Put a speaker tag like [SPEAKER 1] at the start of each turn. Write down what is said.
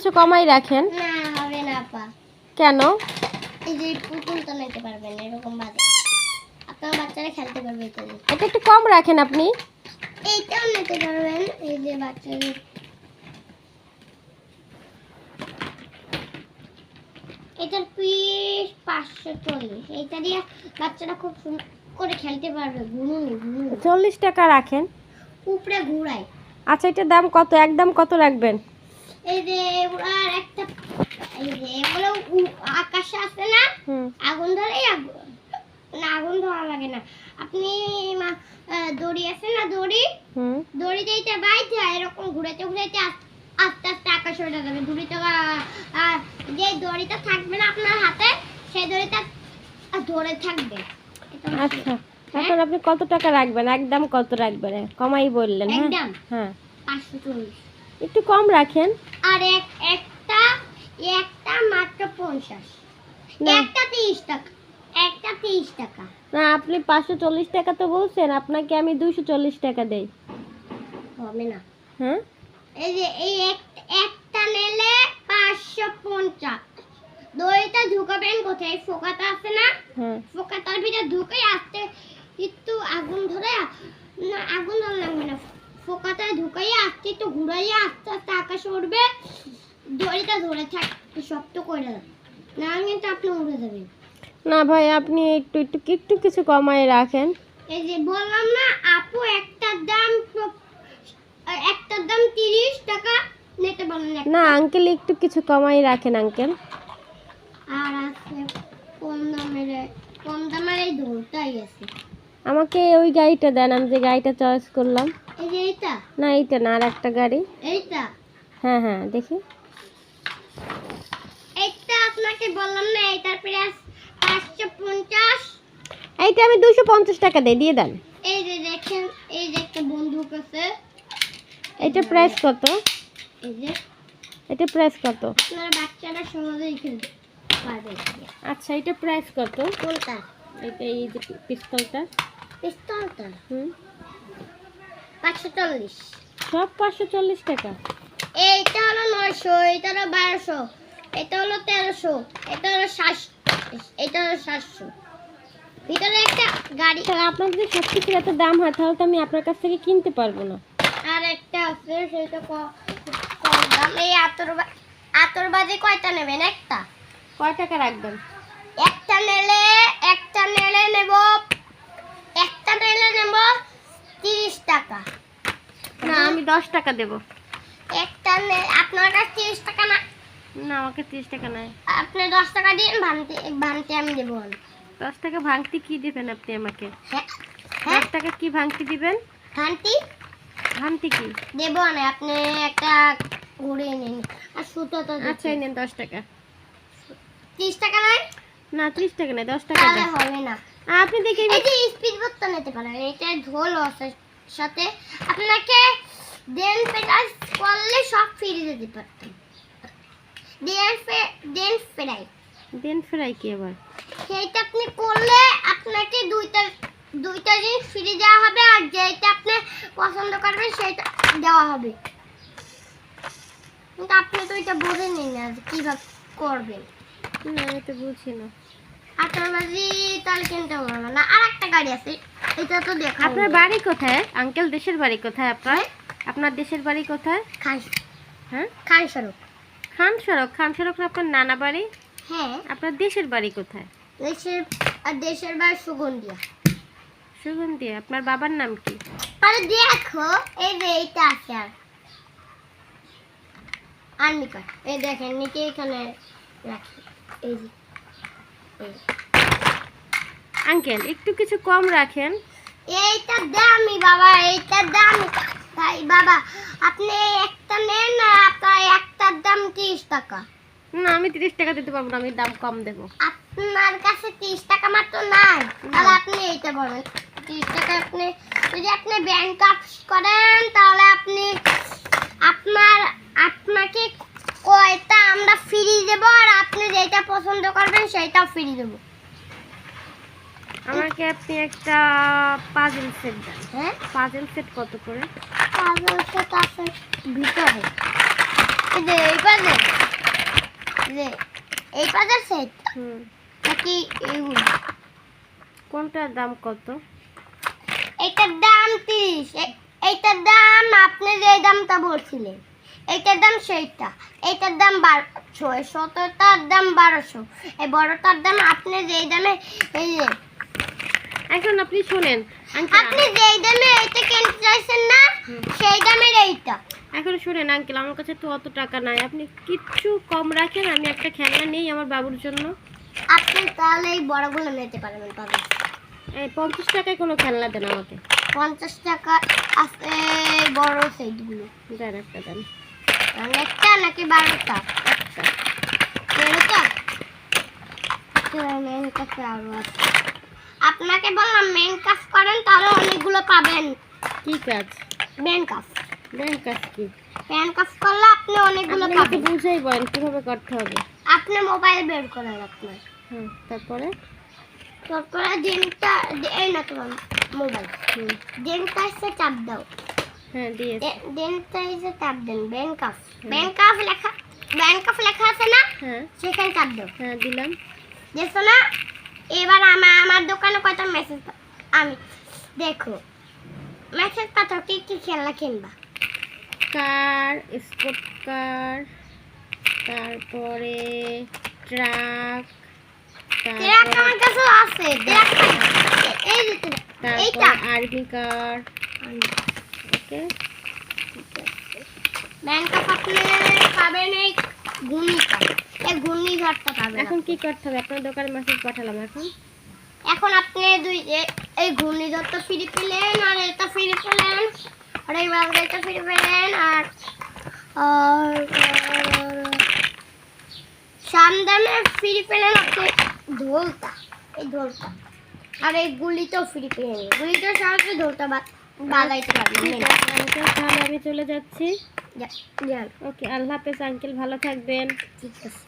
[SPEAKER 1] কিছু কমাই রাখেন।
[SPEAKER 2] না হবে না আপা।
[SPEAKER 1] কেন?
[SPEAKER 2] এই যে পুতুলটা নিতে পারবেন এরকম বাদে আপনার বাচ্চারা খেলতে পারবে এটা দিয়ে।
[SPEAKER 1] এটা একটু কম রাখেন আপনি।
[SPEAKER 2] এইটাও নিতে পারবেন এই যে বাচ্চাদের। এটার পিস 540। এইটা দিয়ে বাচ্চারা খুব সুন্দর করে খেলতে পারবে। ঘুরুন
[SPEAKER 1] 40 টাকা রাখেন।
[SPEAKER 2] উপরে ঘুরায়।
[SPEAKER 1] আচ্ছা, এটার দাম কত? একদম কত রাখবেন?
[SPEAKER 2] এই যে আর একটা এই যে এগুলো আকাশে আছে না, আগুন ধরে না আগুন ধরা লাগে না। আপনি দড়ি আছে না, দড়ি যেটা বাইতে এরকম ঘুরাইতে ঘুরাইতে আস্তে আস্তে আকাশে উঠে যাবে। দড়িটা যে দড়িটা থাকবে না আপনার হাতে, সেই দড়িটা ধরে থাকবে।
[SPEAKER 1] আচ্ছা, এখন আপনি কত টাকা রাখবেন? একদম কত রাখবেন? কমাই বললেন।
[SPEAKER 2] একদম
[SPEAKER 1] হ্যাঁ
[SPEAKER 2] 540।
[SPEAKER 1] একটু কম রাখেন।
[SPEAKER 2] আর একটা মাত্র 50। একটা 30 টাকা। একটা 30 টাকা।
[SPEAKER 1] না, আপনি 540 টাকা তো বলছেন, আপনাকে আমি 240 টাকা দেই।
[SPEAKER 2] হবে না।
[SPEAKER 1] হ্যাঁ,
[SPEAKER 2] এই যে এই একটা নিলে 550। দড়িটা ঢুকাবেন কোথায়? ফোকাটা আছে না, ফোকাটার ভিতরে ঢুকে আসতে একটু আগুন ধরে না, আগুন ধরে লাগবে না, ফোকাটা ঢুকাইয়া আসতে একটু ঘুরাইয়া আস্তে আস্তে আকাশে উঠবে। দড়িটা ধরে থাকবে শক্ত করে, না কিন্তু আপনি উড়ে যাবেন।
[SPEAKER 1] না ভাই, আপনি একটু একটু একটু কিছু কমাই রাখেন।
[SPEAKER 2] এই যে বললাম না আপু, একটার দাম 30 টাকা নিতে পারেন।
[SPEAKER 1] না আঙ্কেল, একটু কিছু কমাই রাখেন আঙ্কেল।
[SPEAKER 2] আর আছে কম দামের এই দোলটাই আছে।
[SPEAKER 1] আমাকে ওই গাড়িটা দেন, আমি যে গাড়িটা চয়েস করলাম।
[SPEAKER 2] এই যে এইটা?
[SPEAKER 1] না এইটা না, আর একটা গাড়ি।
[SPEAKER 2] এইটা?
[SPEAKER 1] হ্যাঁ হ্যাঁ, দেখি।
[SPEAKER 2] এইটা আপনাকে বললাম না, এইটার প্রাইস 550।
[SPEAKER 1] এইটা আমি 250 টাকা দিয়ে দেন।
[SPEAKER 2] এই যে দেখেন, এই যে একটা বন্দুক আছে।
[SPEAKER 1] এটা প্রাইস কত?
[SPEAKER 2] এই যে
[SPEAKER 1] এটা প্রাইস কত?
[SPEAKER 2] আপনারা বাচ্চারা সহজেই খেলতে পারবে।
[SPEAKER 1] আচ্ছা, এটা প্রাইস কত?
[SPEAKER 2] কোনটা?
[SPEAKER 1] এটা এই যে পিস্তলটা।
[SPEAKER 2] 540।
[SPEAKER 1] সব 540 টাকা?
[SPEAKER 2] এইটা হলো 900, এটা হলো 1200, এটা হলো 1300, এটা হলো 700, এটা হলো 700। ভিতরে একটা গাড়ি।
[SPEAKER 1] আপনার যদি সব কিছুর এত দাম হয়, তাহলে তো আমি আপনার কাছ থেকে কিনতে পারবো না।
[SPEAKER 2] আর একটা আছে, সেটা কম দাম। এই আতরবাজি কয়টা নেবেন? একটা?
[SPEAKER 1] কয় টাকা রাখবেন?
[SPEAKER 2] একটা নিলে নেব 30 টাকা।
[SPEAKER 1] না, আমি 10 টাকা দেব।
[SPEAKER 2] আপনার কাছে 30 টাকা না?
[SPEAKER 1] না, আমাকে 30 টাকা নাই।
[SPEAKER 2] আপনি 10 টাকা দিন, ভাঙতে আমি দেবো।
[SPEAKER 1] 10 টাকা ভাঙতি কি দিবেন আপনি আমাকে?
[SPEAKER 2] হ্যাঁ
[SPEAKER 1] 10 টাকা কি ভাঙতি দিবেন? ভাঙতি কি
[SPEAKER 2] দেবো না, আপনি একটা ঘুরে নিন। আর সুতোটা
[SPEAKER 1] আচ্ছা, এই নেন 10 টাকা।
[SPEAKER 2] 30 টাকা নাই?
[SPEAKER 1] না, 30 টাকা নাই, 10 টাকা
[SPEAKER 2] তাহলে
[SPEAKER 1] দেন।
[SPEAKER 2] হবে না।
[SPEAKER 1] আপনি দেখি।
[SPEAKER 2] এই যে স্পিড বোটটা নিতে পারেন, এটা ঢোল আছে সাথে। আপনাকে দেন পেটাস করলে সব ফ্রি দিতে পারতেন।
[SPEAKER 1] দেন ফ্রাই কি আবার?
[SPEAKER 2] সেইটা আপনি করলে আপনাকে দুইটা জিনিস ফ্রি দেওয়া হবে, আর যেটা আপনি পছন্দ করবেন সেটা দেওয়া হবে। কিন্তু আপনি তো এটা বোঝেনই না কিভাবে করবেন।
[SPEAKER 1] না, আমি তো বুঝি না।
[SPEAKER 2] আতরবাজি তাহলে কিনতে পারবো না। আর একটা গাড়ি আছে, এটা তো দেখা।
[SPEAKER 1] আপনার বাড়ি কোথায় আঙ্কেল? দেশের বাড়ি কোথায় আপনার? আপনার দেশের বাড়ি কোথায়?
[SPEAKER 2] খান সড়ক।
[SPEAKER 1] খান সড়ক? খান সড়ক আপনার নানা বাড়ি?
[SPEAKER 2] হ্যাঁ।
[SPEAKER 1] আপনার দেশের বাড়ি কোথায়?
[SPEAKER 2] দেশের বাড়ি সুগন্ধিয়া।
[SPEAKER 1] সুগন্ধিয়া। আপনার বাবার নাম কি?
[SPEAKER 2] আরে দেখো, এই যে এইটা আছে। আর আর্মি কার্ড, এই দেখেন নিচে এখানে রাখি। এই যে
[SPEAKER 1] আঙ্কেল, একটু কিছু কম রাখেন।
[SPEAKER 2] এইটা দামি বাবা, এইটা দামি ভাই। বাবা আপনি একটা নেন না, আপনার একটার দাম 30 টাকা।
[SPEAKER 1] না, আমি 30 টাকা দিতে পারবো না, আমি দাম কম দেবো।
[SPEAKER 2] আপনার কাছে 30 টাকা মাত্র নাই, তাহলে আপনি এইটা বলেন 30 টাকা। আপনি যদি আপনি ব্যাংক কাজ করেন, তাহলে আপনাকে কয়টা আমরা ফ্রি দেবো, আর আপনি যেটা পছন্দ করবেন সেইটাও ফ্রি দেবো।
[SPEAKER 1] আমাকে আপনি একটা পাজল সেট দেন।
[SPEAKER 2] হ্যাঁ,
[SPEAKER 1] পাজল সেট কত করে?
[SPEAKER 2] পাজল সেট আছে ভিতরে। এই যে এই পাজল যে এই পাতার সেট
[SPEAKER 1] হুম,
[SPEAKER 2] নাকি এইগুলো?
[SPEAKER 1] কোনটার দাম কত?
[SPEAKER 2] এইটার দাম 30, এইটার দাম আপনি যে দামটা বলছিলেন এইটার দাম সেইটা, এইটার দাম 1200, এই ছোটটার দাম 1200, এই বড়টার দাম আপনি যেই দামে এই যে
[SPEAKER 1] এখন আপনি শুনেন আঙ্কেল,
[SPEAKER 2] আপনি যেই দামে এইটা কিনতে চাইছেন না সেই দামের এইটা।
[SPEAKER 1] এখন শুনেন আঙ্কেল, আমার কাছে তো অত টাকা নাই, আপনি কিচ্ছু কম রাখেন, আমি একটা খেলনা নেই আমার বাবুর জন্য।
[SPEAKER 2] আপনি তাহলে এই বড়গুলো নিতে পারবেন, পাবেন।
[SPEAKER 1] এই 50 টাকায় কোনো খেলনা দেন আমাকে।
[SPEAKER 2] 50 টাকা আছে বড় সেটগুলো।
[SPEAKER 1] দেন একটা দেন।
[SPEAKER 2] একটা নাকি 12টা?
[SPEAKER 1] একটা।
[SPEAKER 2] 13টা? মেন কাছে আরো আছে। আপনাকে বললাম মেন কাজ করেন তাহলে অনেকগুলো পাবেন।
[SPEAKER 1] কি কাজ?
[SPEAKER 2] মেন কাজ,
[SPEAKER 1] ব্যাংক কাজ কি?
[SPEAKER 2] মেন কাজ করলে আপনি অনেকগুলো
[SPEAKER 1] আপনি আমাকে
[SPEAKER 2] পাবেন।
[SPEAKER 1] বুঝাই বলেন কিভাবে করতে হবে।
[SPEAKER 2] আপনি মোবাইল বের করেন আপনার,
[SPEAKER 1] হ্যাঁ, তারপরে?
[SPEAKER 2] তারপরে দিনটা এই না তোমার মোবাইল,
[SPEAKER 1] হুম,
[SPEAKER 2] দিনটা এসে চাপ দাও,
[SPEAKER 1] হ্যাঁ দিয়েছি।
[SPEAKER 2] দিনটা এসে চাপ দেন, ব্যাংক কাজ, ব্যাংক কাজ লেখা, ব্যাংক কাজ লেখা আছে না,
[SPEAKER 1] হ্যাঁ,
[SPEAKER 2] সেখানে চাপ দাও।
[SPEAKER 1] হ্যাঁ দিলাম।
[SPEAKER 2] দেখছো না? এবার আমার দোকানে কয়টা মেসেজ, আমি দেখো মেসেজ পাঠাও কি কি খেলনা কিনবা।
[SPEAKER 1] কার, স্পোর্ট কার, তারপরে ট্রাক,
[SPEAKER 2] ট্রাক আমার কাছে আছে, ট্রাক এই যে ট্রাক, এইটা
[SPEAKER 1] তারপর army car. Okay,
[SPEAKER 2] bank of আপনি পাবেন এই ঘূর্ণিঝড়, এই ঘূর্ণিঝড়টা পাবেন।
[SPEAKER 1] এখন কি করতে হবে? আপনার দোকানে মেসেজ পাঠালাম, এখন
[SPEAKER 2] এখন আপনি এই ঘূর্ণিঝড়টা ফ্রি পেলেন, আর এটা ফ্রি পেলেন, আর এই বাবুটা ফ্রি পেলেন, আর আর সামদামে ফ্রি পেলেন আপনি ঢোলটা, এই ঢোলটা, আর এই গুলিটাও ফ্রি পেলেন, গুলিটার সাহায্যে ঢোলটা বাজাইতে পারবেন।
[SPEAKER 1] ঠিক আছে আঙ্কেল, তাহলে আমি চলে যাচ্ছি।
[SPEAKER 2] যান।
[SPEAKER 1] ওকে, আল্লাহ হাফেজ আঙ্কেল, ভালো থাকবেন।
[SPEAKER 2] ঠিক আছে।